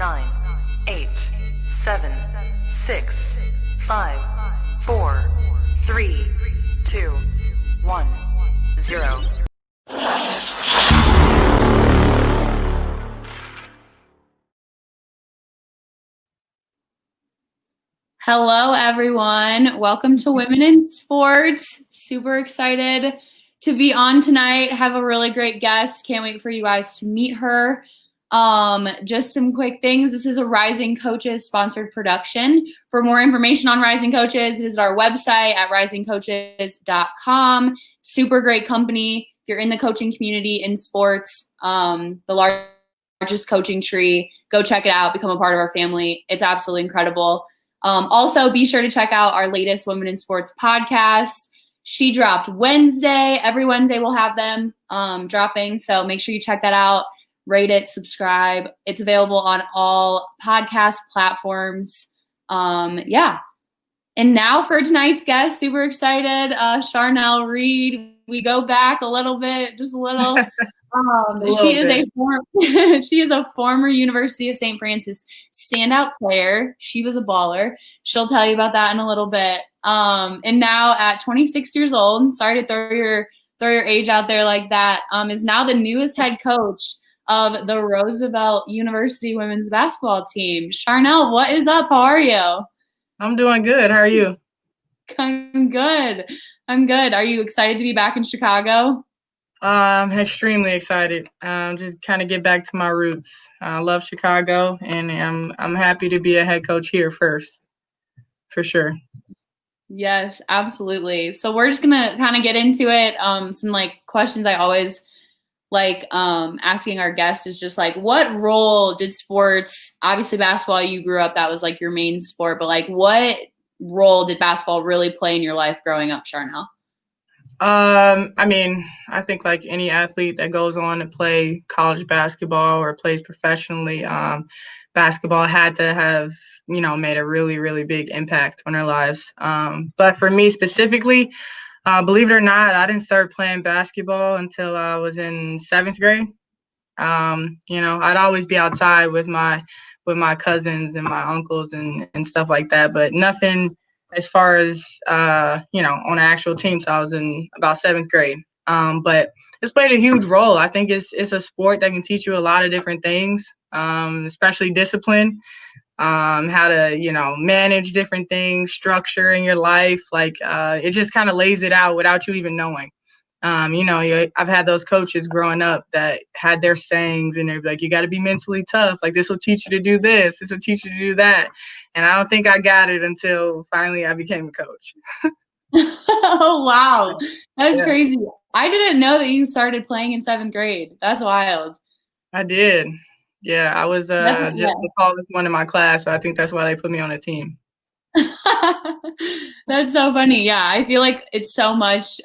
9, 8, 7, 6, 5, 4, 3, 2, 1, 0. Hello, everyone. Welcome to Women in Sports. Super excited to be on tonight. Have a really great guest. Can't wait for you guys to meet her. Just some quick things. This is a Rising Coaches sponsored production. For more information on Rising Coaches, visit our website at risingcoaches.com. Super great company. If you're in the coaching community in sports, the largest coaching tree, go check it out. Become a part of our family. It's absolutely incredible. Also, be sure to check out our latest Women in Sports podcast. She dropped Wednesday. Every Wednesday we'll have them dropping. So make sure you check that out. Rate it, subscribe. It's available on all podcast platforms. And now for tonight's guest, super excited, Charnel Reed. We go back a little bit, just a little. She is a former University of St. Francis standout player. She was a baller. She'll tell you about that in a little bit. And now at 26 years old, sorry to throw your age out there like that, is now the newest head coach of the Roosevelt University women's basketball team. Charnel, what is up? How are you? I'm doing good. How are you? I'm good. Are you excited to be back in Chicago? I'm extremely excited. Just kind of get back to my roots. I love Chicago, and I'm happy to be a head coach here first, for sure. Yes, absolutely. So we're just gonna kind of get into it. Some questions I always like asking our guests is just what role did sports? Obviously, basketball. You grew up, that was your main sport, but what role did basketball really play in your life growing up, Charnel? I think like any athlete that goes on to play college basketball or plays professionally, basketball had to have, made a really, really big impact on their lives. But for me specifically, believe it or not, I didn't start playing basketball until I was in 7th grade. I'd always be outside with my cousins and my uncles and stuff like that, but nothing as far as, on an actual team. So I was in about 7th grade. But it's played a huge role. I think it's a sport that can teach you a lot of different things, especially discipline, how to, manage different things, structure in your life. It just kind of lays it out without you even knowing. I've had those coaches growing up that had their sayings, and they're like, you got to be mentally tough. This will teach you to do this. This will teach you to do that. And I don't think I got it until finally I became a coach. Oh, wow. That's crazy. I didn't know that you started playing in 7th grade. That's wild. I did. Yeah, I was just the tallest one in my class. So I think that's why they put me on a team. That's so funny. Yeah, I feel like it's so much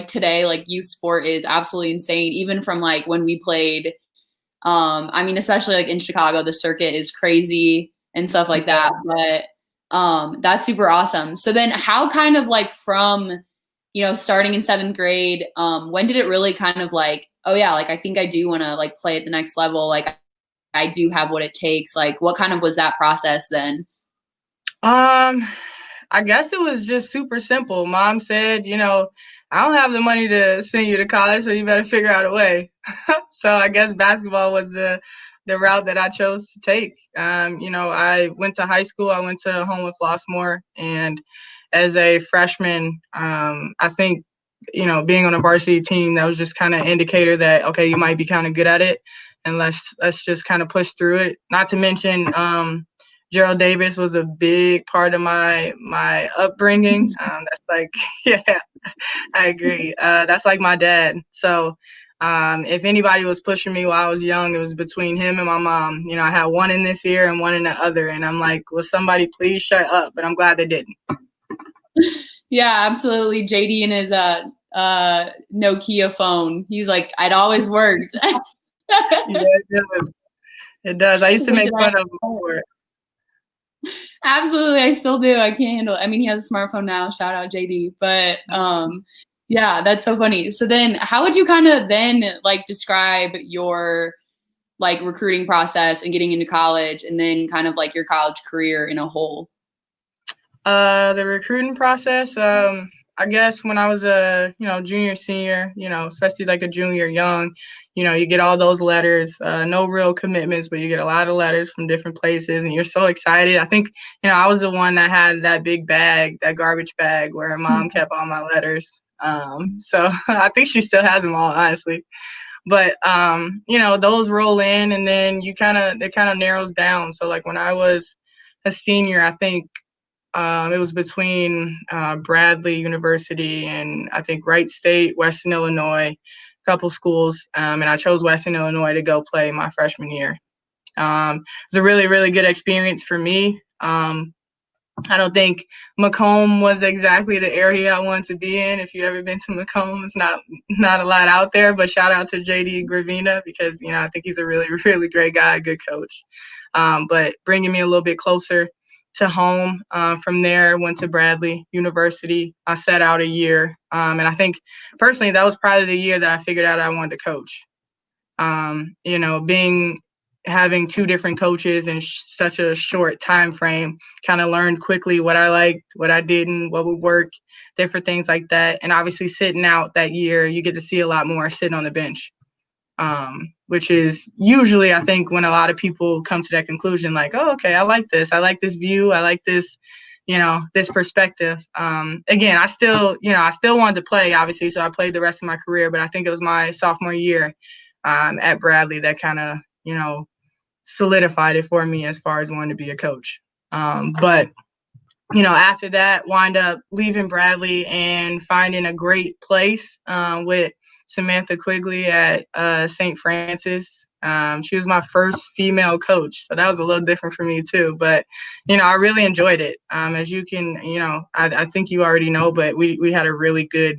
today, youth sport is absolutely insane. Even from when we played, especially in Chicago, the circuit is crazy and stuff like that. But that's super awesome. So then how kind of from, starting in 7th grade, when did it really kind of oh yeah, I think I do want to play at the next level. I do have what it takes. What kind of was that process then? I guess it was just super simple. Mom said, I don't have the money to send you to college, so you better figure out a way. So I guess basketball was the route that I chose to take. I went to high school. I went to Homewood Flossmoor, and as a freshman, I think, being on a varsity team, that was just kind of an indicator that, okay, you might be kind of good at it, and let's just kind of push through it. Not to mention, Gerald Davis was a big part of my upbringing. Yeah, I agree. That's like my dad. So if anybody was pushing me while I was young, it was between him and my mom. I had one in this ear and one in the other. And I'm like, will somebody please shut up? But I'm glad they didn't. Yeah, absolutely. JD and his Nokia phone. He's like, I'd always worked. Yeah, it does. It does. I used to make fun of him for it. Absolutely, I still do. I can't handle it. He has a smartphone now. Shout out JD. But yeah, that's so funny. So then how would you kind of then describe your like recruiting process and getting into college, and then kind of like your college career in a whole? The recruiting process, I guess when I was a, junior, senior, especially like a junior young, you get all those letters, no real commitments, but you get a lot of letters from different places and you're so excited. I think, I was the one that had that big bag, that garbage bag where mom kept all my letters. So I think she still has them all, honestly. But, those roll in and then it kind of narrows down. So like when I was a senior, I think, it was between Bradley University and I think Wright State, Western Illinois, a couple schools, and I chose Western Illinois to go play my freshman year. It was a really, really good experience for me. I don't think Macomb was exactly the area I wanted to be in. If you've ever been to Macomb, it's not a lot out there, but shout out to JD Gravina because, I think he's a really, really great guy, good coach. But bringing me a little bit closer to home. From there, went to Bradley University. I sat out a year. And I think personally, that was probably the year that I figured out I wanted to coach. Having two different coaches in such a short time frame, kind of learned quickly what I liked, what I didn't, what would work, different things like that. And obviously sitting out that year, you get to see a lot more sitting on the bench. Which is usually, I think, when a lot of people come to that conclusion, like, oh, okay, I like this view, I like this, this perspective. Again, I still wanted to play, obviously, so I played the rest of my career, but I think it was my sophomore year at Bradley that kind of, solidified it for me as far as wanting to be a coach. But after that, wind up leaving Bradley and finding a great place with Samantha Quigley at St. Francis. She was my first female coach, so that was a little different for me too. But, I really enjoyed it. As you can, I think you already know, but we had a really good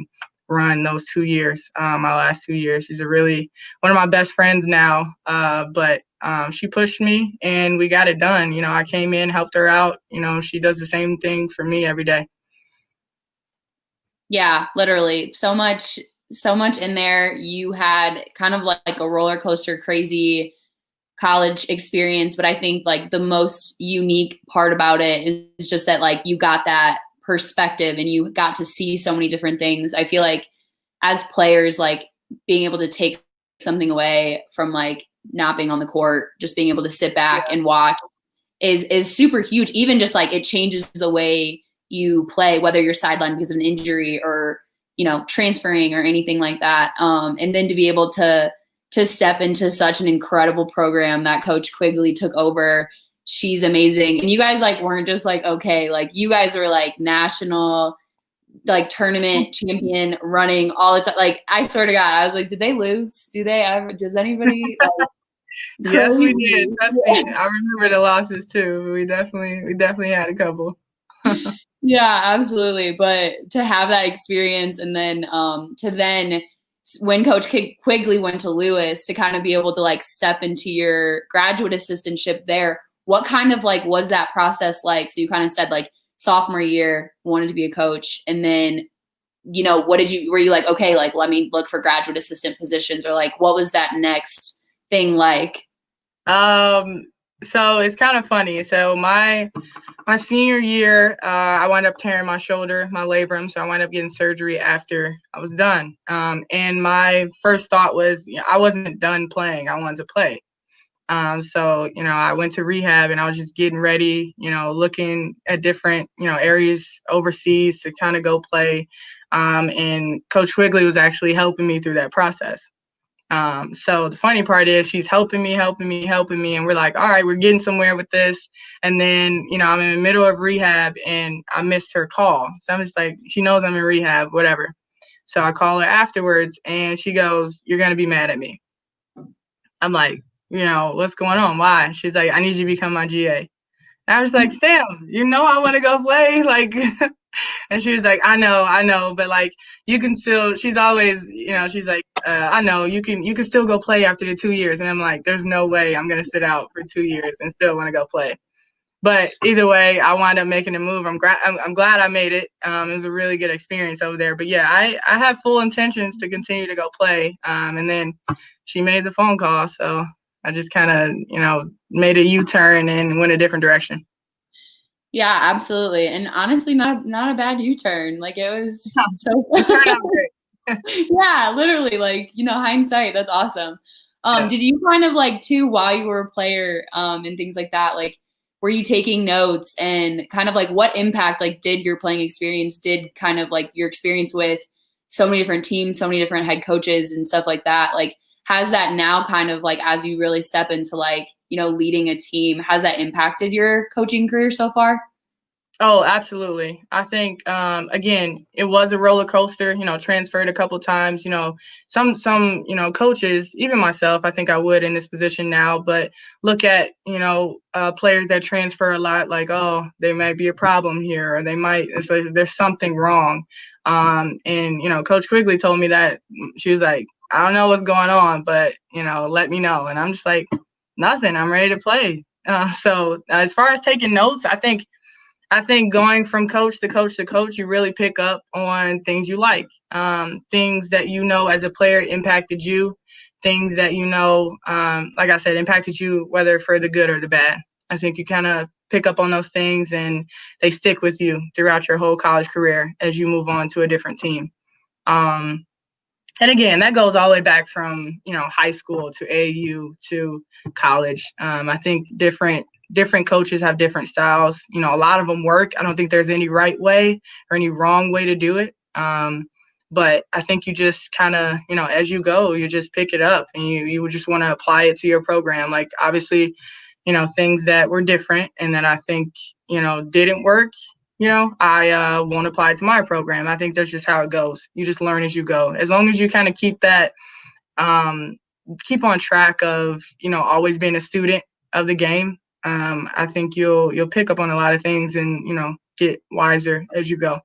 run those 2 years, my last 2 years. She's one of my best friends now, but she pushed me and we got it done. I came in, helped her out. She does the same thing for me every day. Yeah, literally. So much in there. You had kind of like a roller coaster, crazy college experience. But I think like the most unique part about it is just that like you got that perspective and you got to see so many different things. I feel like as players, like being able to take something away from like not being on the court, just being able to sit back and watch is super huge. Even just like it changes the way you play, whether you're sidelined because of an injury or, transferring or anything like that. And then to be able to step into such an incredible program that Coach Quigley took over. She's amazing. And you guys like weren't just like, okay, like you guys were like national, like tournament champion running all the time. Like I swear to God, I was like, did they lose? Does anybody? Like, yes, we did. Trust me. I remember the losses too. We definitely had a couple. Yeah, absolutely. But to have that experience and then when Coach Quigley went to Lewis to kind of be able to like step into your graduate assistantship there, what kind of like was that process like? So you kind of said like sophomore year wanted to be a coach, and then were you like, okay, like let me look for graduate assistant positions, or like what was that next thing like? So it's kind of funny. So my senior year, I wound up tearing my shoulder, my labrum. So I wound up getting surgery after I was done. And my first thought was, I wasn't done playing. I wanted to play. So, I went to rehab and I was just getting ready, looking at different, areas overseas to kind of go play. And Coach Quigley was actually helping me through that process. So the funny part is she's helping me. And we're like, all right, we're getting somewhere with this. And then, I'm in the middle of rehab and I missed her call. So I'm just like, she knows I'm in rehab, whatever. So I call her afterwards and she goes, you're going to be mad at me. I'm like, what's going on? Why? She's like, I need you to become my GA. And I was like, Sam, I want to go play. Like, and she was like, I know. But like, you can still, she's always, she's like, I know you can still go play after the 2 years. And I'm like, there's no way I'm going to sit out for 2 years and still want to go play. But either way, I wound up making a move. I'm glad I made it. It was a really good experience over there. But yeah, I had full intentions to continue to go play. And then she made the phone call. So I just kind of, made a U-turn and went a different direction. Yeah, absolutely. And honestly, not a bad U-turn. Like it was so It turned out great. yeah, literally, like, hindsight, that's awesome. Yeah. Did you kind of like too while you were a player, and things like that, like were you taking notes and kind of like what impact like did your playing experience did kind of like your experience with so many different teams, so many different head coaches and stuff like that, like has that now kind of like as you really step into like, leading a team, has that impacted your coaching career so far? Oh, absolutely. I think again, it was a roller coaster, transferred a couple times, some coaches, even myself, I think I would in this position now, but look at, players that transfer a lot, like, oh, there might be a problem here, or it's like, there's something wrong. And, Coach Quigley told me that. She was like, I don't know what's going on, but, let me know. And I'm just like, nothing, I'm ready to play. So as far as taking notes, I think going from coach to coach to coach, you really pick up on things you like, things that as a player impacted you, things that like I said, impacted you, whether for the good or the bad. I think you kind of pick up on those things and they stick with you throughout your whole college career as you move on to a different team. And again, that goes all the way back from, high school to AAU to college. I think different coaches have different styles. A lot of them work. I don't think there's any right way or any wrong way to do it. But I think you just kind of, as you go, you just pick it up and you would just want to apply it to your program. Like obviously, things that were different and that I think, didn't work, I won't apply it to my program. I think that's just how it goes. You just learn as you go. As long as you kind of keep that, keep on track of, always being a student of the game. I think you'll pick up on a lot of things and, get wiser as you go.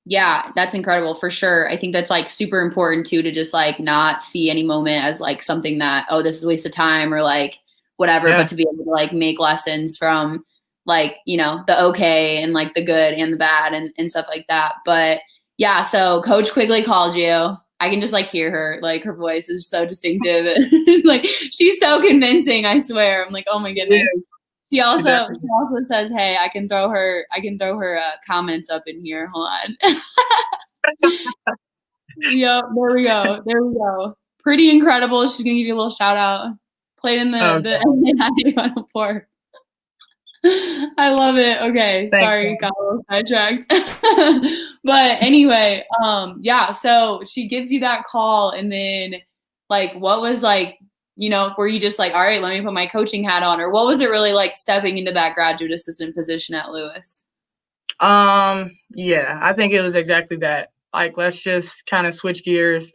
Yeah, that's incredible for sure. I think that's like super important too, to just like not see any moment as like something that, oh, this is a waste of time or like whatever, Yeah. but to be able to like make lessons from like, the okay and like the good and the bad and stuff like that. But yeah, so Coach Quigley called you. I can just like hear her, like her voice is so distinctive. Like she's so convincing, I swear. I'm like, oh my goodness. Yeah. She also says, "Hey, I can throw her comments up in here. Hold on." Yep, there we go. Pretty incredible. She's gonna give you a little shout out. Played in the NBA Final Four. I love it. Okay, Thanks, sorry, man. got a little sidetracked. But anyway, yeah. So she gives you that call, and then like, what was like? Were you just like, all right, let me put my coaching hat on, or what was it really like stepping into that graduate assistant position at Lewis? Yeah, I think it was exactly that. Like, let's just kind of switch gears.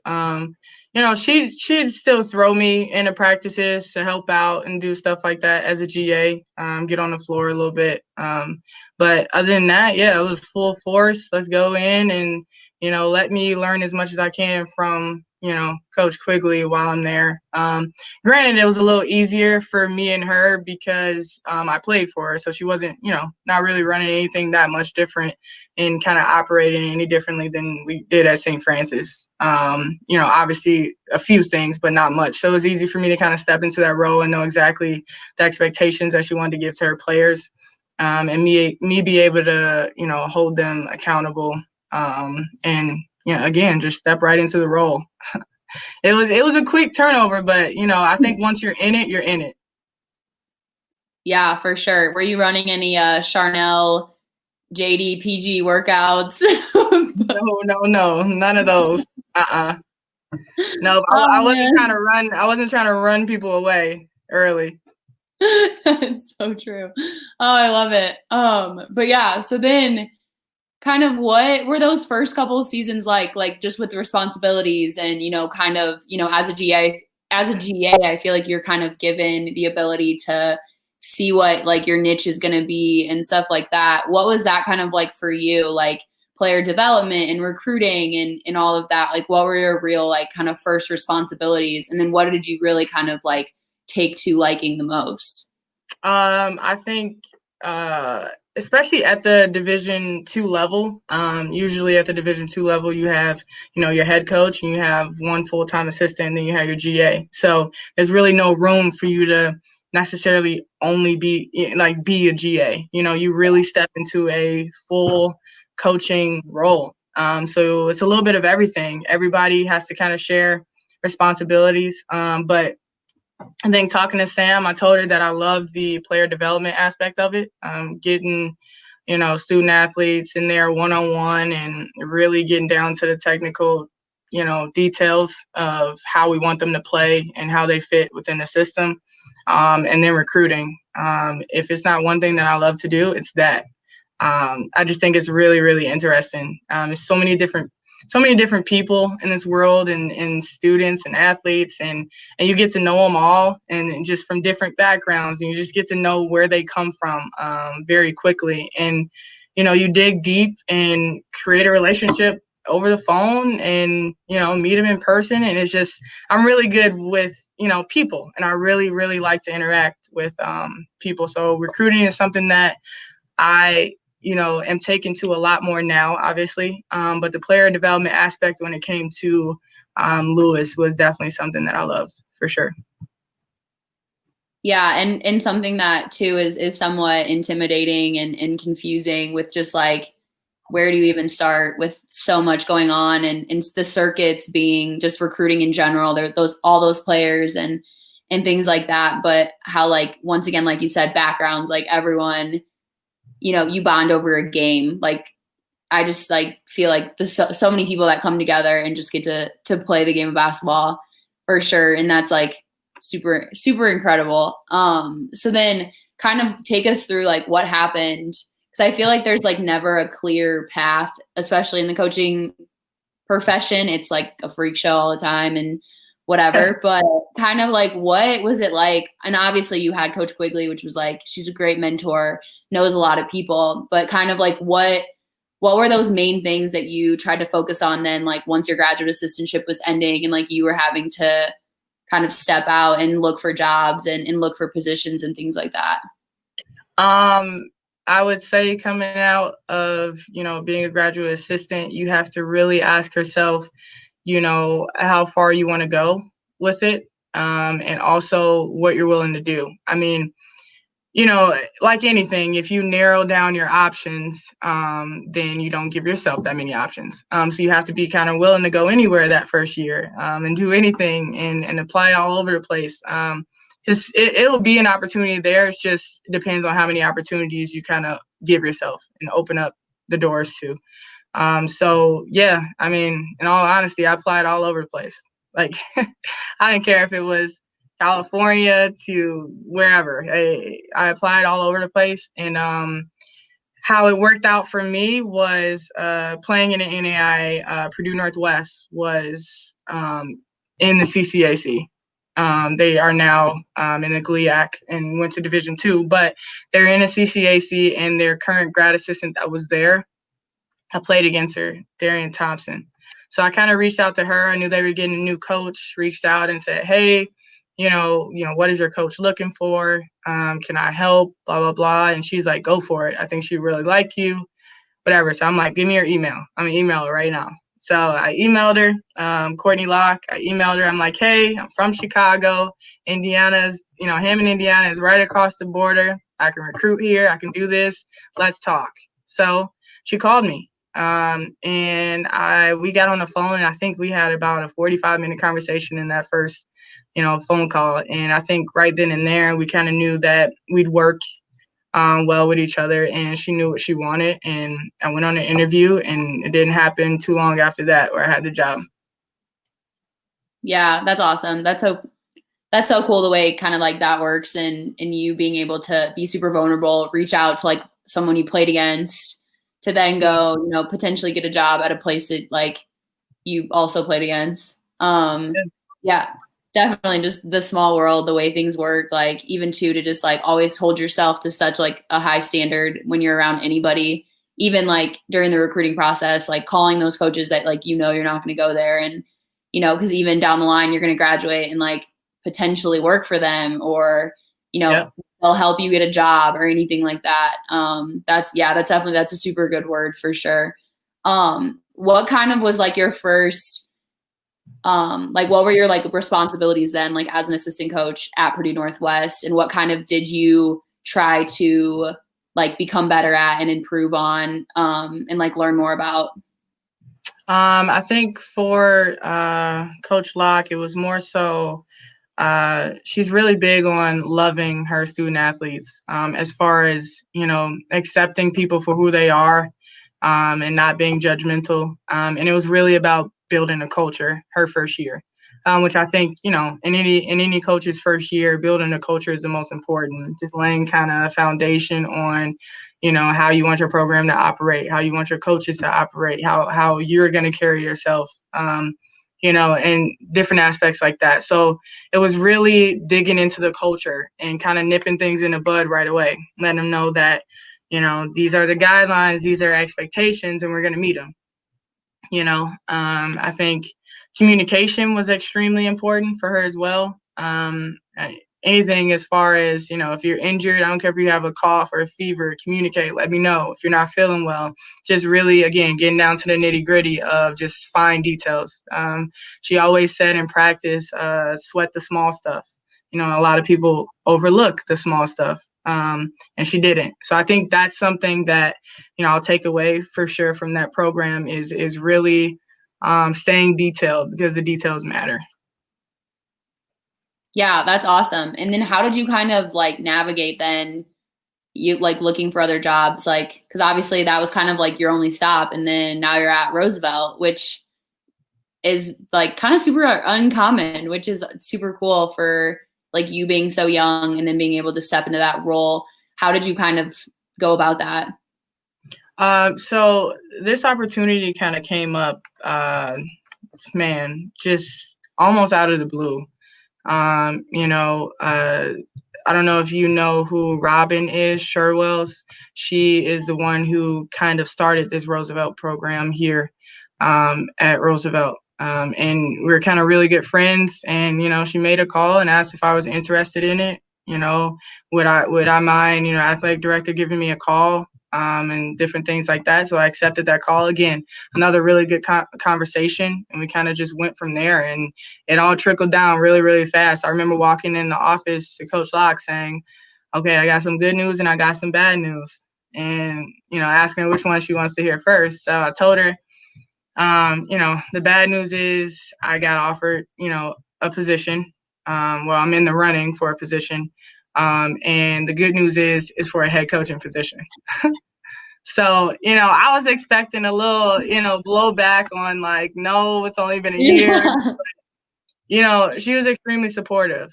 She'd still throw me into practices to help out and do stuff like that as a GA, get on the floor a little bit. But other than that, yeah, it was full force. Let's go in and, let me learn as much as I can from, Coach Quigley while I'm there. Granted, it was a little easier for me and her because I played for her. So she wasn't, not really running anything that much different and kind of operating any differently than we did at St. Francis. Obviously a few things, but not much. So it was easy for me to kind of step into that role and know exactly the expectations that she wanted to give to her players. And me be able to, hold them accountable. And, again, just step right into the role. It was a quick turnover, but, I think once you're in it, you're in it. Yeah, for sure. Were you running any Charnel, JD, PG workouts? No, none of those. No, I wasn't trying to run. I wasn't trying to run people away early. That's so true. Oh, I love it. But yeah, so then kind of what were those first couple of seasons like just with the responsibilities and, kind of, as a GA, I feel like you're kind of given the ability to see what like your niche is going to be and stuff like that. What was that kind of like for you, like player development and recruiting and all of that? Like what were your real like kind of first responsibilities? And then what did you really kind of like take to liking the most? I think especially at the Division II level, usually at the Division II level, you have, your head coach and you have one full-time assistant, and then you have your GA. So there's really no room for you to necessarily only be a GA. You really step into a full coaching role. So it's a little bit of everything. Everybody has to kind of share responsibilities. But I think talking to Sam, I told her that I love the player development aspect of it, getting, student athletes in there one-on-one and really getting down to the technical, details of how we want them to play and how they fit within the system. And then recruiting. If it's not one thing that I love to do, it's that. I just think it's really, really interesting. There's so many different people in this world, and students and athletes, and you get to know them all, and just from different backgrounds, and you just get to know where they come from very quickly. And you dig deep and create a relationship over the phone, and meet them in person. And it's just, I'm really good with people, and I really, really like to interact with people. So recruiting is something that I am taken to a lot more now, obviously. But the player development aspect when it came to Lewis was definitely something that I loved, for sure. Yeah, and something that too is somewhat intimidating and confusing, with just like, where do you even start with so much going on, and the circuits being just recruiting in general, there all those players and things like that. But how, like, once again, like you said, backgrounds, like everyone, you bond over a game. Like, I just feel like there's so many people that come together and just get to play the game of basketball, for sure. And that's like super, super incredible. So then kind of take us through like what happened. Cause I feel like there's like never a clear path, especially in the coaching profession. It's like a freak show all the time and whatever, but kind of like, what was it like? And obviously you had Coach Quigley, which was like, she's a great mentor, knows a lot of people, but kind of like, what were those main things that you tried to focus on then, like once your graduate assistantship was ending and like you were having to kind of step out and look for jobs and look for positions and things like that? I would say coming out of, being a graduate assistant, you have to really ask yourself, how far you want to go with it, and also what you're willing to do. I mean, like anything, if you narrow down your options, then you don't give yourself that many options. So you have to be kind of willing to go anywhere that first year, and do anything and apply all over the place. Just it'll be an opportunity there. It just depends on how many opportunities you kind of give yourself and open up the doors to. So yeah, I mean, in all honesty, I applied all over the place. Like, I didn't care if it was California to wherever. I applied all over the place. And how it worked out for me was playing in the NAIA. Purdue Northwest was in the CCAC. They are now in the GLIAC and went to Division II, but they're in a CCAC, and their current grad assistant that was there, I played against her, Darian Thompson. So I kind of reached out to her. I knew they were getting a new coach, reached out and said, hey, what is your coach looking for? Can I help? Blah, blah, blah. And she's like, go for it. I think she really like you, whatever. So I'm like, give me your email. I'm going to email her right now. So I emailed her, Courtney Locke. I emailed her. I'm like, hey, I'm from Chicago. Indiana's, Hammond, Indiana is right across the border. I can recruit here. I can do this. Let's talk. So she called me. And we got on the phone, and I think we had about a 45-minute conversation in that first, phone call. And I think right then and there, we kind of knew that we'd work well with each other, and she knew what she wanted. And I went on an interview, and it didn't happen too long after that where I had the job. Yeah, that's awesome. That's so cool the way kind of like that works, and you being able to be super vulnerable, reach out to like someone you played against, to then go, potentially get a job at a place that like you also played against. Yeah, definitely just the small world, the way things work, like even too, to just like always hold yourself to such like a high standard when you're around anybody, even like during the recruiting process, like calling those coaches that like, you're not going to go there. And, because even down the line, you're going to graduate and like potentially work for them, or, Yep. they'll help you get a job or anything like that. That's a super good word for sure. What kind of was like your first, like what were your like responsibilities then, like as an assistant coach at Purdue Northwest, and what kind of did you try to like become better at and improve on, and like learn more about? I think for Coach Locke, it was more so she's really big on loving her student athletes, as far as, accepting people for who they are, and not being judgmental. And it was really about building a culture her first year, which I think, in any coach's first year, building a culture is the most important. Just laying kind of a foundation on, how you want your program to operate, how you want your coaches to operate, how you're going to carry yourself, and different aspects like that. So it was really digging into the culture and kind of nipping things in the bud right away, letting them know that, these are the guidelines, these are expectations, and we're going to meet them. I think communication was extremely important for her as well. Anything as far as, if you're injured, I don't care if you have a cough or a fever, communicate, let me know. If you're not feeling well, just really, again, getting down to the nitty gritty of just fine details. She always said in practice, sweat the small stuff. A lot of people overlook the small stuff, and she didn't. So I think that's something that, I'll take away for sure from that program is really staying detailed, because the details matter. Yeah, that's awesome. And then how did you kind of like navigate then, you like looking for other jobs? Like, because obviously that was kind of like your only stop, and then now you're at Roosevelt, which is like kind of super uncommon, which is super cool for like you being so young and then being able to step into that role. How did you kind of go about that? So this opportunity kind of came up, just almost out of the blue. I don't know if you know who Robin is, Sherwells. She is the one who kind of started this Roosevelt program here, at Roosevelt. And we were kind of really good friends. And, she made a call and asked if I was interested in it. Would I mind, athletic director giving me a call, and different things like that. So I accepted that call. Again, another really good conversation, and we kind of just went from there, and it all trickled down really, really fast. I remember walking in the office to Coach Locke saying, okay, I got some good news and I got some bad news, and, asking her which one she wants to hear first. So I told her, the bad news is I got offered, a position. I'm in the running for a position. And the good news is for a head coaching position. So, I was expecting a little, blowback on like, no, it's only been a year. She was extremely supportive,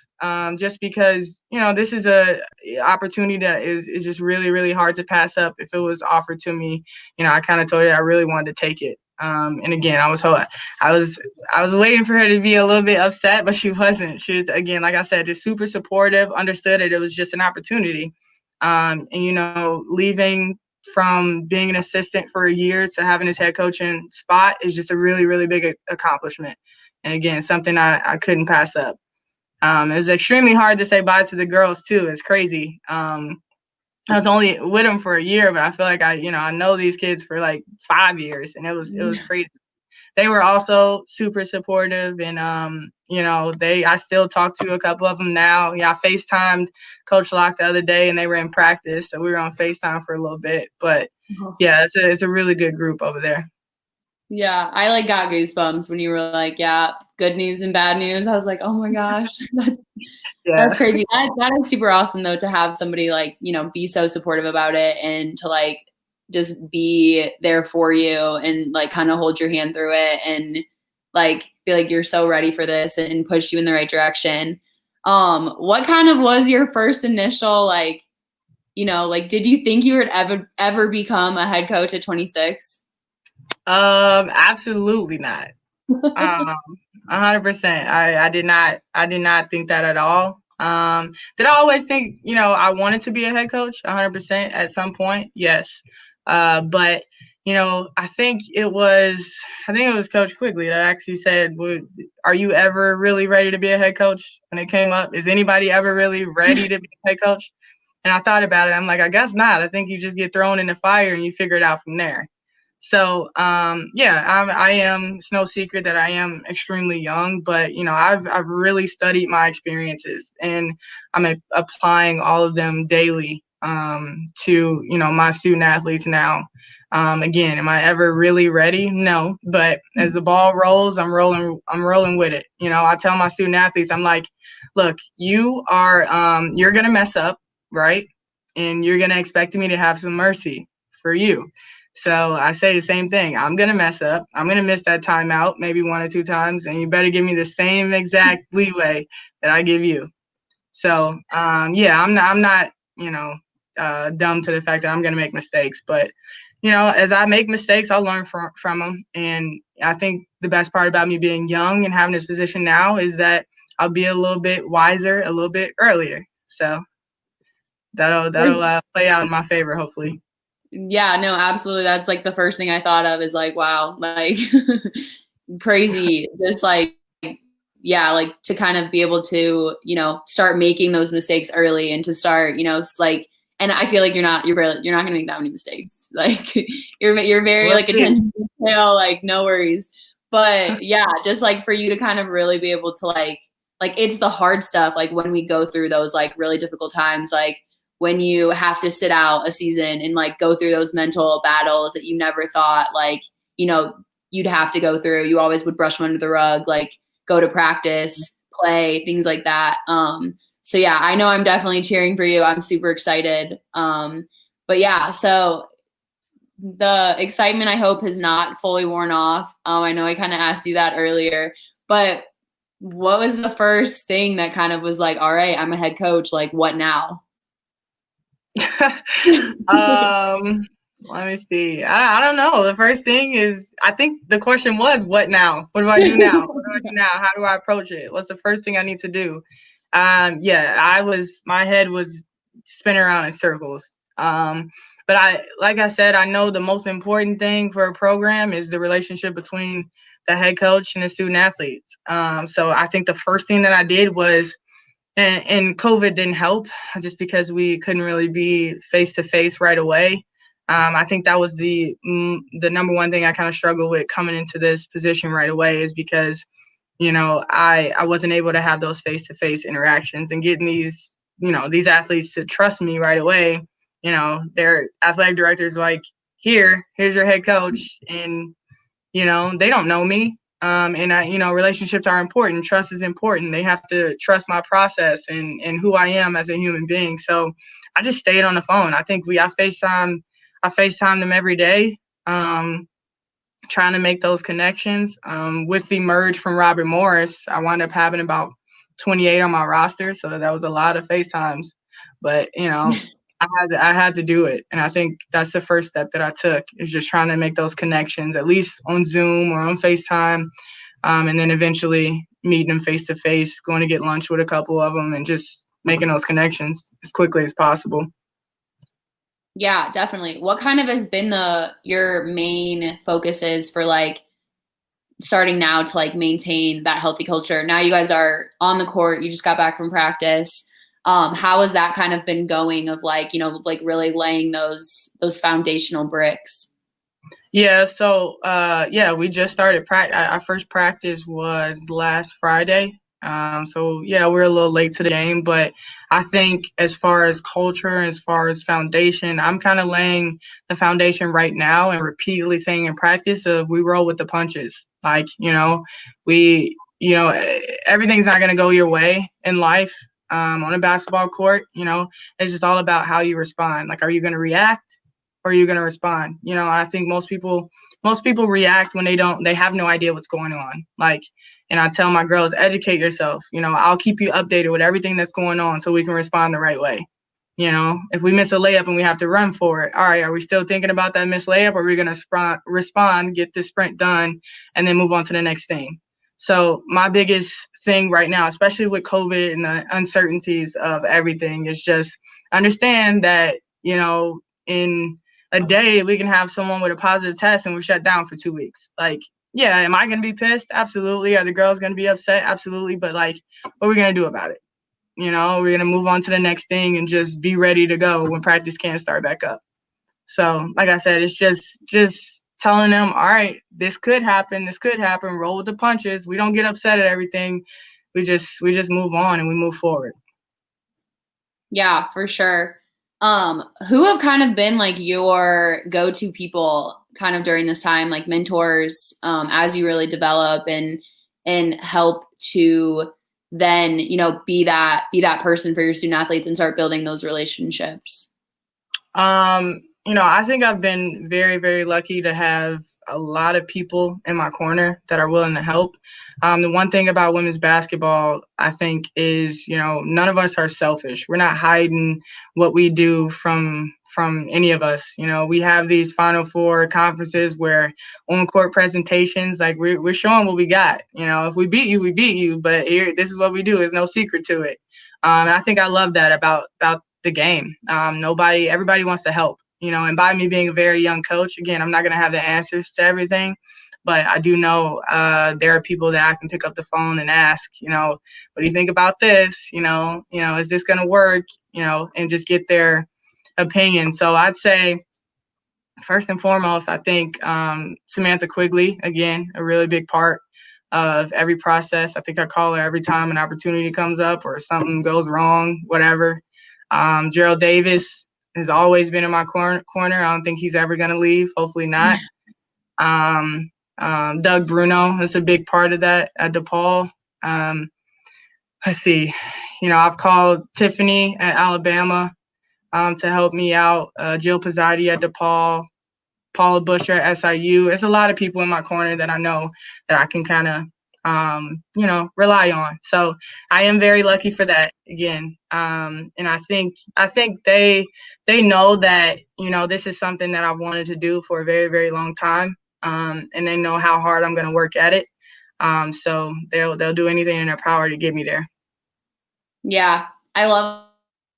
just because, this is a opportunity that is just really, really hard to pass up. If it was offered to me, I kind of told her I really wanted to take it. And again, I was waiting for her to be a little bit upset, but she wasn't. She was, again, like I said, just super supportive, understood it was just an opportunity. And, leaving from being an assistant for a year to having this head coaching spot is just a really, really big accomplishment. And again, something I couldn't pass up. It was extremely hard to say bye to the girls too. It's crazy. I was only with them for a year, but I feel like I know these kids for like 5 years, and it was crazy. They were also super supportive, and I still talk to a couple of them now. Yeah, I FaceTimed Coach Locke the other day, and they were in practice, so we were on FaceTime for a little bit. But yeah, it's a really good group over there. Yeah, I like got goosebumps when you were like, yeah, good news and bad news. I was like, oh my gosh, that's crazy. That is super awesome though, to have somebody like, be so supportive about it, and to like just be there for you and like kind of hold your hand through it, and like be like you're so ready for this and push you in the right direction. What kind of was your first initial like, did you think you would ever become a head coach at 26? Absolutely not. 100%. I did not think that at all. Did I always think, I wanted to be a head coach? 100% at some point? Yes. But, I think it was Coach Quigley that actually said, "Are you ever really ready to be a head coach?" When it came up, is anybody ever really ready to be a head coach? And I thought about it. I'm like, I guess not. I think you just get thrown in the fire and you figure it out from there. So, I am. It's no secret that I am extremely young, but I've really studied my experiences, and I'm applying all of them daily to my student athletes now. Again, am I ever really ready? No, but as the ball rolls, I'm rolling with it. I tell my student athletes, I'm like, look, you're gonna mess up, right? And you're gonna expect me to have some mercy for you. So I say the same thing. I'm gonna mess up. I'm gonna miss that timeout maybe 1 or 2 times, and you better give me the same exact leeway that I give you. So I'm not dumb to the fact that I'm gonna make mistakes, but as I make mistakes, I'll learn from them. And I think the best part about me being young and having this position now is that I'll be a little bit wiser a little bit earlier. So that'll play out in my favor, hopefully. Yeah, no, absolutely. That's like the first thing I thought of is like, wow, like crazy. Just like, yeah, like to kind of be able to, start making those mistakes early and to start, like, and I feel like you're not going to make that many mistakes. Like you're very like attention to detail, like no worries. But yeah, just like for you to kind of really be able to like it's the hard stuff. Like when we go through those like really difficult times, like when you have to sit out a season and like go through those mental battles that you never thought like, you'd have to go through. You always would brush them under the rug, like go to practice, play, things like that. So yeah, I know I'm definitely cheering for you. I'm super excited. But yeah, so the excitement I hope has not fully worn off. I know I kind of asked you that earlier, but what was the first thing that kind of was like, all right, I'm a head coach, like what now? Let me see. I don't know. The first thing is, I think the question was, what now? What do I do now? What do I do now? How do I approach it? What's the first thing I need to do? My head was spinning around in circles. But like I said, I know the most important thing for a program is the relationship between the head coach and the student athletes. So I think the first thing that I did was, and COVID didn't help just because we couldn't really be face to face right away. I think that was the number one thing I kind of struggled with coming into this position right away, is because I wasn't able to have those face to face interactions and getting these athletes to trust me right away. Their athletic directors like, here's your head coach, and they don't know me. Relationships are important. Trust is important. They have to trust my process and who I am as a human being. So I just stayed on the phone. I think I FaceTime them every day, trying to make those connections. With the merge from Robert Morris, I wound up having about 28 on my roster. So that was a lot of FaceTimes. But, I had to do it. And I think that's the first step that I took, is just trying to make those connections, at least on Zoom or on FaceTime. And then eventually meeting them face to face, going to get lunch with a couple of them, and just making those connections as quickly as possible. Yeah, definitely. What kind of has been your main focuses for like starting now to like maintain that healthy culture? Now you guys are on the court, you just got back from practice. How has that kind of been going of like, like really laying those foundational bricks? Yeah. So, we just started our first practice was last Friday. We're a little late to the game, but I think as far as culture, as far as foundation, I'm kind of laying the foundation right now and repeatedly saying in practice of, we roll with the punches. Like, everything's not going to go your way in life. On a basketball court, it's just all about how you respond. Like, are you going to react or are you going to respond? I think most people react when they have no idea what's going on. Like, and I tell my girls, educate yourself. I'll keep you updated with everything that's going on so we can respond the right way. If we miss a layup and we have to run for it, all right, are we still thinking about that missed layup, or are we going to respond, get the sprint done, and then move on to the next thing? So my biggest thing right now, especially with COVID and the uncertainties of everything, is just understand that, in a day we can have someone with a positive test and we're shut down for 2 weeks. Like, yeah, am I going to be pissed? Absolutely. Are the girls going to be upset? Absolutely. But like, what are we going to do about it? You know, we're going to move on to the next thing and just be ready to go when practice can start back up. So, like I said, it's just telling them, all right, this could happen, roll with the punches. We don't get upset at everything. We just move on and we move forward. Yeah, for sure. Who have kind of been like your go-to people kind of during this time, like mentors, as you really develop and help to then, you know, be that person for your student athletes and start building those relationships? You know, I think I've been very, very lucky to have a lot of people in my corner that are willing to help. The one thing about women's basketball, I think, is, you know, none of us are selfish. We're not hiding what we do from any of us. You know, we have these Final Four conferences where on-court presentations, like we're showing what we got. You know, if we beat you, we beat you. But here, this is what we do. There's no secret to it. And I think I love that about the game. Everybody wants to help. You know, and by me being a very young coach, again, I'm not going to have the answers to everything, but I do know there are people that I can pick up the phone and ask, you know, what do you think about this? You know, is this going to work? You know, and just get their opinion. So I'd say first and foremost, I think Samantha Quigley, again, a really big part of every process. I think I call her every time an opportunity comes up or something goes wrong, whatever. Gerald Davis has always been in my corner. I don't think he's ever going to leave. Hopefully not. Doug Bruno is a big part of that at DePaul. Let's see. You know, I've called Tiffany at Alabama to help me out. Jill Pizzati at DePaul. Paula Busher at SIU. There's a lot of people in my corner that I know that I can kind of you know, rely on. So I am very lucky for that again. And I think they know that, you know, this is something that I've wanted to do for a very, very long time. And they know how hard I'm going to work at it. So they'll do anything in their power to get me there. Yeah. I love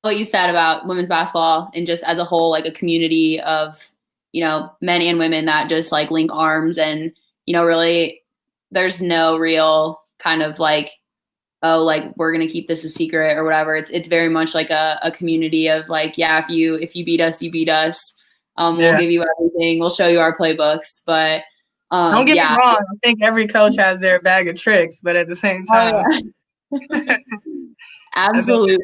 what you said about women's basketball and just as a whole, like a community of, you know, men and women that just like link arms and, you know, really there's no real kind of like, oh, like we're going to keep this a secret or whatever. It's very much like a community of like, yeah, if you beat us, you beat us. We'll give you everything. We'll show you our playbooks, but don't get me wrong. I think every coach has their bag of tricks, but at the same time, absolutely.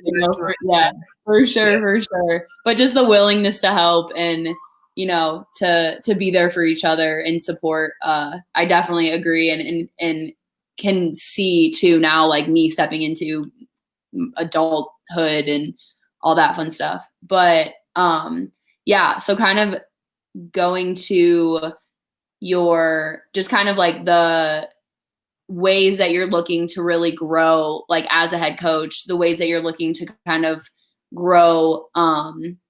For sure. But just the willingness to help and, you know, to be there for each other and support. I definitely agree and can see too now, like me stepping into adulthood and all that fun stuff. But yeah, so kind of going to your just kind of like the ways that you're looking to really grow, like as a head coach, the ways that you're looking to kind of grow,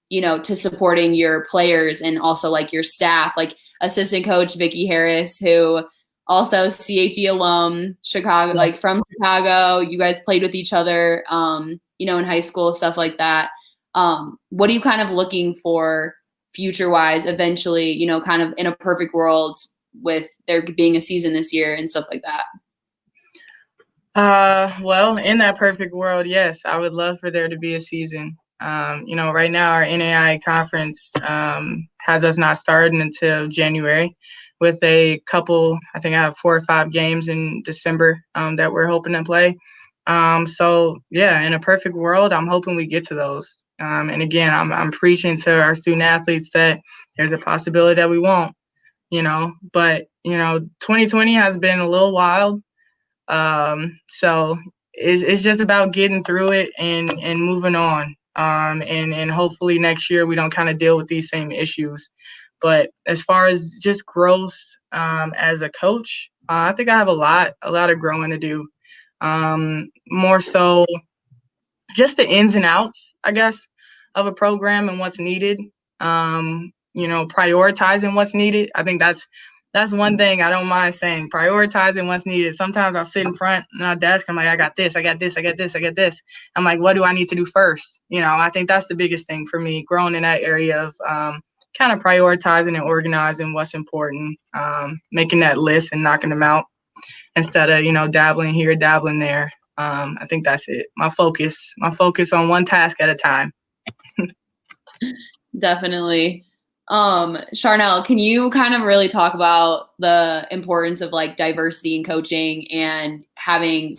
you know, to supporting your players and also like your staff, like assistant coach Vicki Harris, who also CHE alum, Chicago, like from Chicago. You guys played with each other, you know, in high school, stuff like that. What are you kind of looking for future wise eventually, you know, kind of in a perfect world with there being a season this year and stuff like that? Well, in that perfect world, yes, I would love for there to be a season. You know, right now our NAIA conference has us not starting until January with a couple, I think I have 4 or 5 games in December that we're hoping to play. So yeah, in a perfect world, I'm hoping we get to those. And again, I'm preaching to our student athletes that there's a possibility that we won't, you know, but you know, 2020 has been a little wild. So it's just about getting through it and moving on. And hopefully next year we don't kind of deal with these same issues. But as far as just growth as a coach, I think I have a lot of growing to do. More so just the ins and outs, I guess, of a program and what's needed. You know, prioritizing what's needed. I think that's one thing I don't mind saying, prioritizing what's needed. Sometimes I'll sit in front of my desk. I'm like, I got this. I'm like, what do I need to do first? You know, I think that's the biggest thing for me, growing in that area of kind of prioritizing and organizing what's important, making that list and knocking them out instead of, dabbling here, dabbling there. I think that's it. My focus on one task at a time. Definitely. Charnel, can you kind of really talk about the importance of like diversity in coaching and having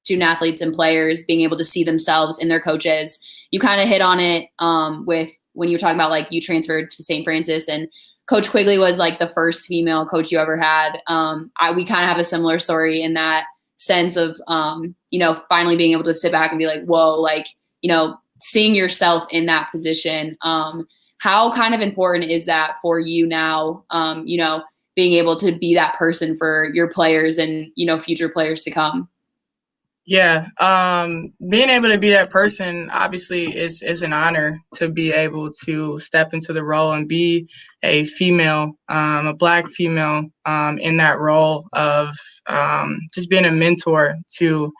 student athletes and players being able to see themselves in their coaches? You kind of hit on it with when you were talking about like you transferred to St. Francis and Coach Quigley was like the first female coach you ever had. We kind of have a similar story in that sense of, finally being able to sit back and be like, whoa, like, seeing yourself in that position. How kind of important is that for you now, being able to be that person for your players and, future players to come? Yeah, being able to be that person obviously is an honor to be able to step into the role and be a female, a Black female, in that role of just being a mentor to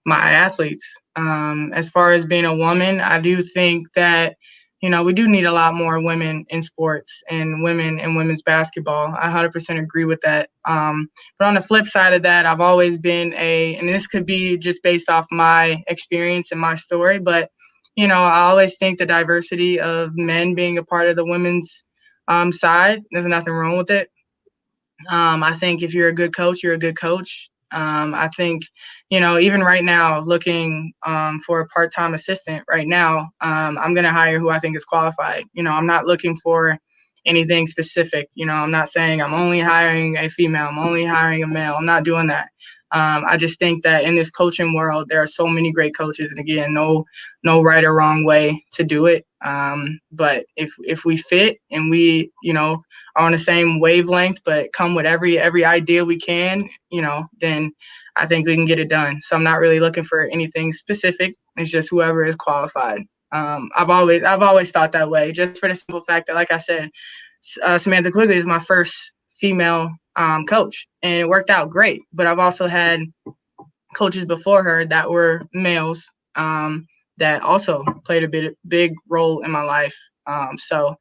my athletes. As far as being a woman, I do think that we do need a lot more women in sports and women in women's basketball. I 100% agree with that. But on the flip side of that, I've always been and this could be just based off my experience and my story, but, I always think the diversity of men being a part of the women's side, there's nothing wrong with it. I think if you're a good coach, you're a good coach. I think, even right now, looking for a part-time assistant right now, I'm going to hire who I think is qualified. I'm not looking for anything specific. I'm not saying I'm only hiring a female, I'm only hiring a male. I'm not doing that. I just think that in this coaching world, there are so many great coaches. And again, no right or wrong way to do it. But if we fit and we, are on the same wavelength, but come with every idea we can, then I think we can get it done. So I'm not really looking for anything specific. It's just whoever is qualified. I've always thought that way, just for the simple fact that, like I said, Samantha Quigley is my first female coach, and it worked out great. But I've also had coaches before her that were males that also played a big role in my life. So,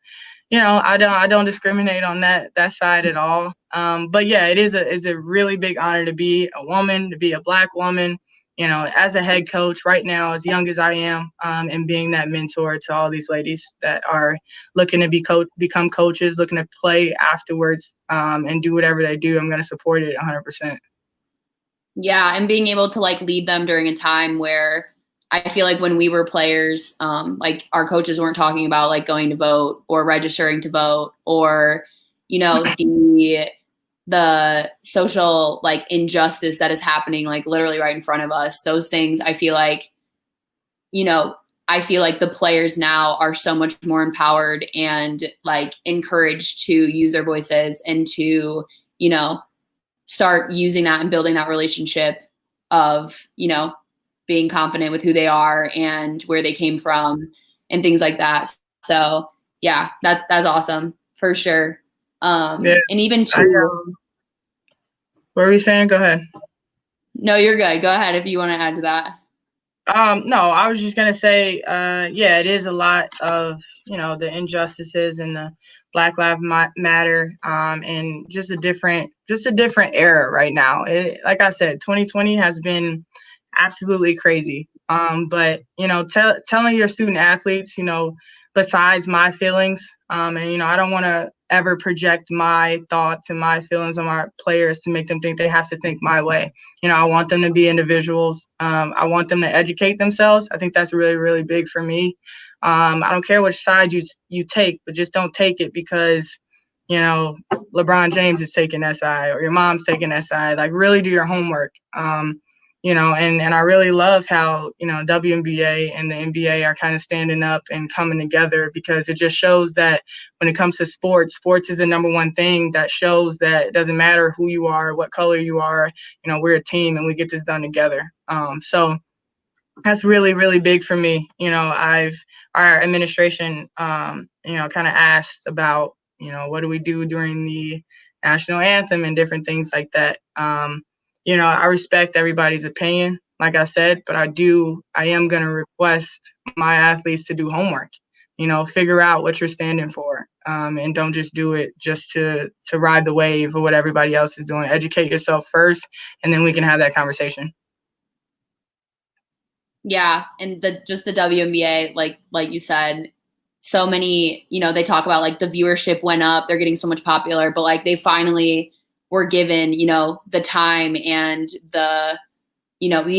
I don't discriminate on that side at all. But yeah, it's a really big honor to be a woman, to be a Black woman, as a head coach right now, as young as I am, and being that mentor to all these ladies that are looking to become coaches, looking to play afterwards, and do whatever they do. I'm going to support it 100%. Yeah. And being able to like lead them during a time where I feel like when we were players, like our coaches weren't talking about like going to vote or registering to vote or, the social like injustice that is happening like literally right in front of us. Those things I feel like, the players now are so much more empowered and like encouraged to use their voices and to, start using that and building that relationship of, being confident with who they are and where they came from and things like that. So yeah, that's awesome for sure. Yeah, and even too, what were you saying? Go ahead. No, you're good. Go ahead if you want to add to that. No, I was just gonna say, yeah, it is a lot of the injustices and the Black Lives Matter, and just a different era right now. Like I said, 2020 has been absolutely crazy. But telling your student athletes, besides my feelings, and I don't want to ever project my thoughts and my feelings on my players to make them think they have to think my way. I want them to be individuals. I want them to educate themselves. I think that's really, really big for me. I don't care which side you take, but just don't take it because, LeBron James is taking that side or your mom's taking that side. Like, really do your homework. And I really love how, WNBA and the NBA are kind of standing up and coming together because it just shows that when it comes to sports is the number one thing that shows that it doesn't matter who you are, what color you are, we're a team and we get this done together. So that's really, really big for me. Our administration, kind of asked about, what do we do during the national anthem and different things like that. I respect everybody's opinion, like I said, but I am going to request my athletes to do homework. figure out what you're standing for, and don't just do it just to ride the wave of what everybody else is doing. Educate yourself first, and then we can have that conversation. Yeah, and the WNBA, like you said, so many, they talk about like the viewership went up, they're getting so much popular, but like they finally were given, the time and the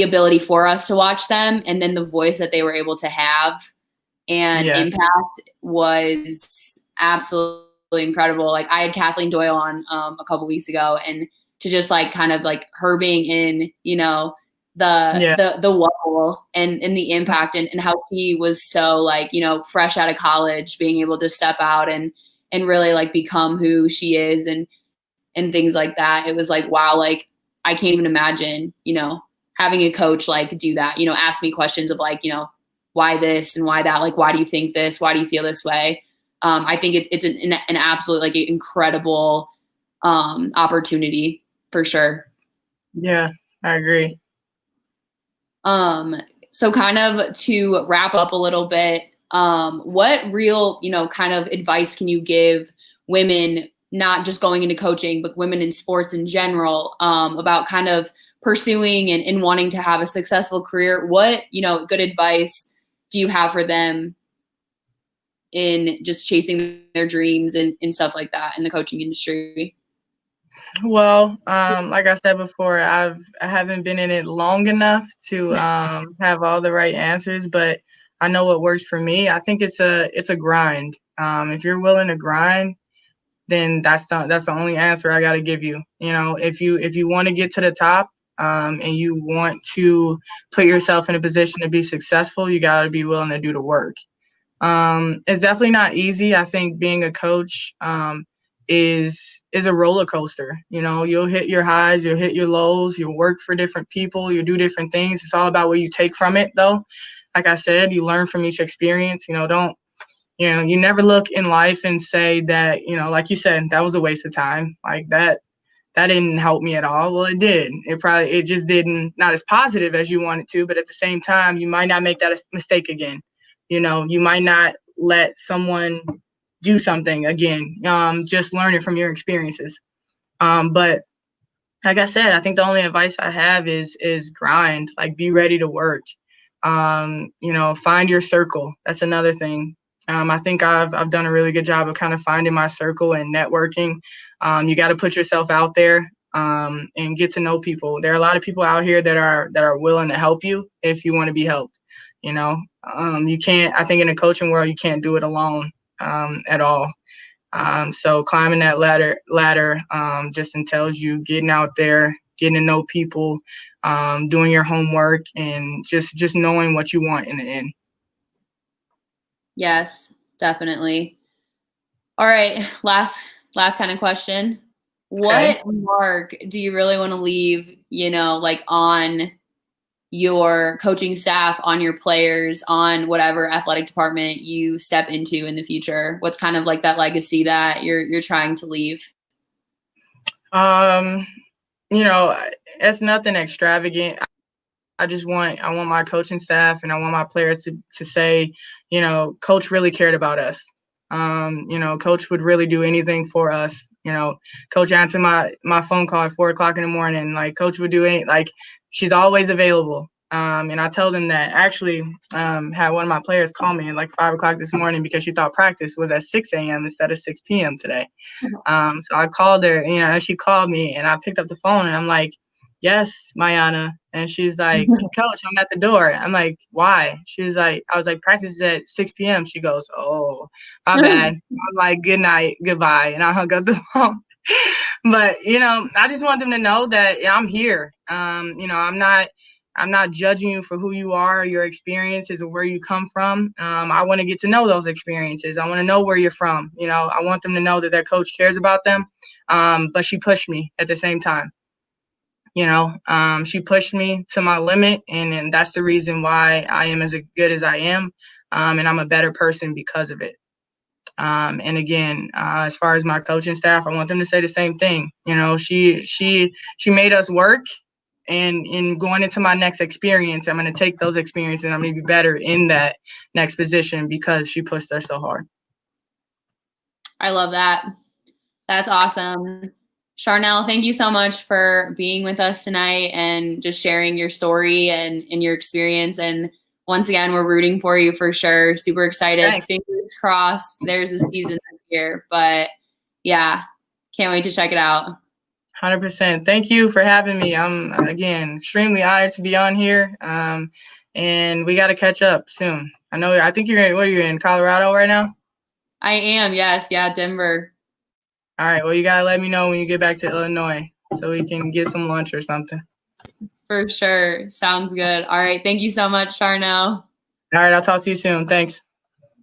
ability for us to watch them, and then the voice that they were able to have and impact was absolutely incredible. Like I had Kathleen Doyle on a couple weeks ago, and to just like kind of like her being in, the wobble and the impact and how she was so like, fresh out of college, being able to step out and really like become who she is and things like that. It was like, wow, like I can't even imagine, having a coach like do that, ask me questions of like, why this and why that, like, why do you think this? Why do you feel this way? I think it's an absolute like incredible opportunity for sure. Yeah, I agree. So kind of to wrap up a little bit, what real, kind of advice can you give women, not just going into coaching, but women in sports in general, about kind of pursuing and wanting to have a successful career? What, good advice do you have for them in just chasing their dreams and stuff like that in the coaching industry? Well, like I said before, I haven't been in it long enough to have all the right answers, but I know what works for me. I think it's a grind. If you're willing to grind, then that's the only answer I got to give you. If you want to get to the top, and you want to put yourself in a position to be successful, you got to be willing to do the work. It's definitely not easy. I think being a coach is a roller coaster. You'll hit your highs, you'll hit your lows, you'll work for different people, you'll do different things. It's all about what you take from it, though. Like I said, you learn from each experience. You never look in life and say that, like you said, that was a waste of time. Like that didn't help me at all. Well, it did. It just didn't, not as positive as you wanted to, but at the same time, you might not make that mistake again. You might not let someone do something again. Just learn it from your experiences. But like I said, I think the only advice I have is grind, like be ready to work. Find your circle. That's another thing. I think I've done a really good job of kind of finding my circle and networking. You got to put yourself out there and get to know people. There are a lot of people out here that are willing to help you if you want to be helped. You can't. I think in the coaching world, you can't do it alone at all. So climbing that ladder just entails you getting out there, getting to know people, doing your homework, and just knowing what you want in the end. Yes, definitely. All right. Last kind of question. What mark do you really want to leave, like on your coaching staff, on your players, on whatever athletic department you step into in the future? What's kind of like that legacy that you're trying to leave? It's nothing extravagant. I want my coaching staff and I want my players to say, coach really cared about us. Coach would really do anything for us. Coach answered my phone call at 4:00 in the morning. Like coach would do she's always available. And I told them that actually had one of my players call me at like 5:00 this morning because she thought practice was at 6 a.m. instead of 6 p.m. today. So I called her, and she called me and I picked up the phone and I'm like, yes, Mayana. And she's like, coach, I'm at the door. I'm like, why? She was like, I was like, practice is at 6 p.m. She goes, oh, my bad. I'm like, good night, goodbye. And I hung up the phone. But, I just want them to know that I'm here. I'm not judging you for who you are, your experiences, or where you come from. I want to get to know those experiences. I want to know where you're from. I want them to know that their coach cares about them. But she pushed me at the same time. She pushed me to my limit, and that's the reason why I am as good as I am, and I'm a better person because of it. And again, as far as my coaching staff, I want them to say the same thing. She made us work, And in going into my next experience, I'm going to take those experiences and I'm going to be better in that next position because she pushed her so hard. I love that. That's awesome. Charnel, thank you so much for being with us tonight and just sharing your story and your experience. And once again, we're rooting for you for sure. Super excited. Thanks. Fingers crossed there's a season this year. But yeah, can't wait to check it out. 100%. Thank you for having me. I'm, again, extremely honored to be on here. And we got to catch up soon. I think you're in Colorado right now? I am, yes. Yeah, Denver. All right. Well, you got to let me know when you get back to Illinois so we can get some lunch or something. For sure. Sounds good. All right. Thank you so much, Charnel. All right. I'll talk to you soon. Thanks.